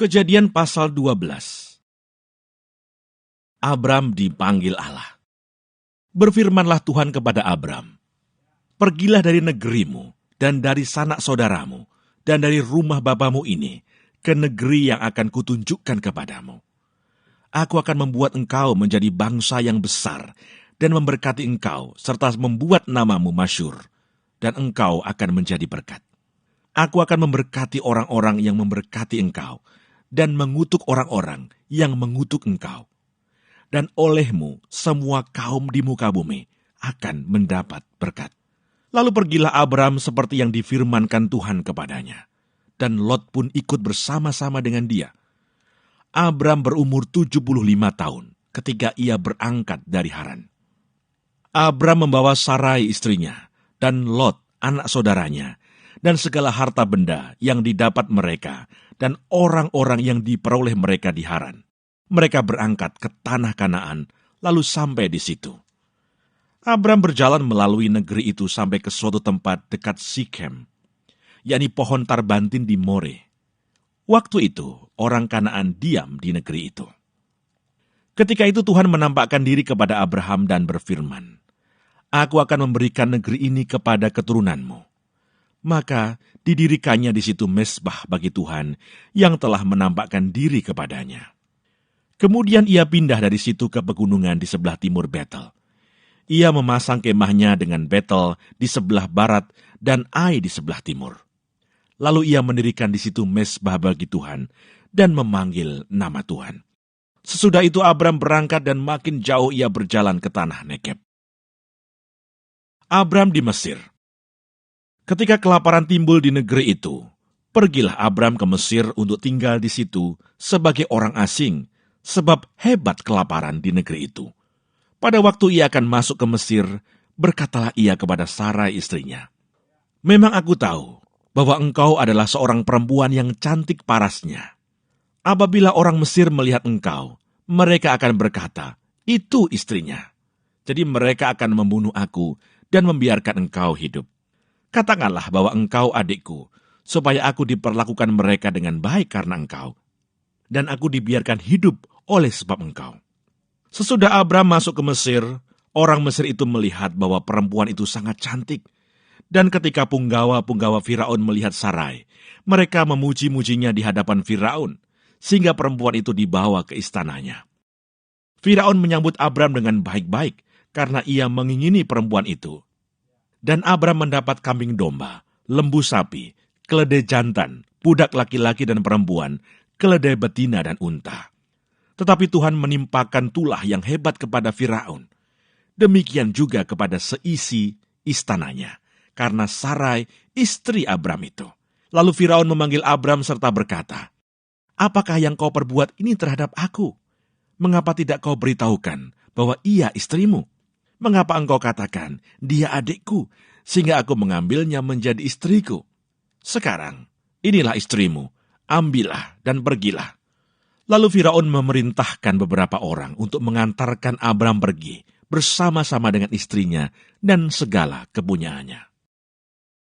Kejadian pasal 12. Abram dipanggil Allah. Berfirmanlah Tuhan kepada Abram, "Pergilah dari negerimu dan dari sanak saudaramu dan dari rumah bapamu ini ke negeri yang akan kutunjukkan kepadamu. Aku akan membuat engkau menjadi bangsa yang besar dan memberkati engkau serta membuat namamu masyhur, dan engkau akan menjadi berkat. Aku akan memberkati orang-orang yang memberkati engkau dan mengutuk orang-orang yang mengutuk engkau. Dan olehmu semua kaum di muka bumi akan mendapat berkat." Lalu pergilah Abram seperti yang difirmankan Tuhan kepadanya. Dan Lot pun ikut bersama-sama dengan dia. Abram berumur 75 tahun ketika ia berangkat dari Haran. Abram membawa Sarai istrinya, dan Lot anak saudaranya, dan segala harta benda yang didapat mereka, dan orang-orang yang diperoleh mereka di Haran. Mereka berangkat ke tanah Kanaan, lalu sampai di situ. Abram berjalan melalui negeri itu sampai ke suatu tempat dekat Sikem, yakni pohon tarbantin di More. Waktu itu, orang Kanaan diam di negeri itu. Ketika itu Tuhan menampakkan diri kepada Abraham dan berfirman, "Aku akan memberikan negeri ini kepada keturunanmu." Maka didirikannya di situ mezbah bagi Tuhan yang telah menampakkan diri kepadanya. Kemudian ia pindah dari situ ke pegunungan di sebelah timur Betel. Ia memasang kemahnya dengan Betel di sebelah barat dan Ai di sebelah timur. Lalu ia mendirikan di situ mezbah bagi Tuhan dan memanggil nama Tuhan. Sesudah itu Abram berangkat dan makin jauh ia berjalan ke tanah Negeb. Abram di Mesir. Ketika kelaparan timbul di negeri itu, pergilah Abram ke Mesir untuk tinggal di situ sebagai orang asing, sebab hebat kelaparan di negeri itu. Pada waktu ia akan masuk ke Mesir, berkatalah ia kepada Sarai istrinya, "Memang aku tahu bahwa engkau adalah seorang perempuan yang cantik parasnya. Apabila orang Mesir melihat engkau, mereka akan berkata, 'Itu istrinya.' Jadi mereka akan membunuh aku dan membiarkan engkau hidup. Katakanlah bahwa engkau adikku, supaya aku diperlakukan mereka dengan baik karena engkau, dan aku dibiarkan hidup oleh sebab engkau." Sesudah Abram masuk ke Mesir, orang Mesir itu melihat bahwa perempuan itu sangat cantik. Dan ketika punggawa-punggawa Firaun melihat Sarai, mereka memuji-mujinya di hadapan Firaun, sehingga perempuan itu dibawa ke istananya. Firaun menyambut Abram dengan baik-baik, karena ia mengingini perempuan itu. Dan Abram mendapat kambing domba, lembu sapi, keledai jantan, budak laki-laki dan perempuan, keledai betina dan unta. Tetapi Tuhan menimpakan tulah yang hebat kepada Firaun. Demikian juga kepada seisi istananya, karena Sarai istri Abram itu. Lalu Firaun memanggil Abram serta berkata, "Apakah yang kau perbuat ini terhadap aku? Mengapa tidak kau beritahukan bahwa ia istrimu? Mengapa engkau katakan, dia adikku, sehingga aku mengambilnya menjadi istriku? Sekarang, inilah istrimu, ambillah dan pergilah." Lalu Firaun memerintahkan beberapa orang untuk mengantarkan Abram pergi bersama-sama dengan istrinya dan segala kepunyaannya.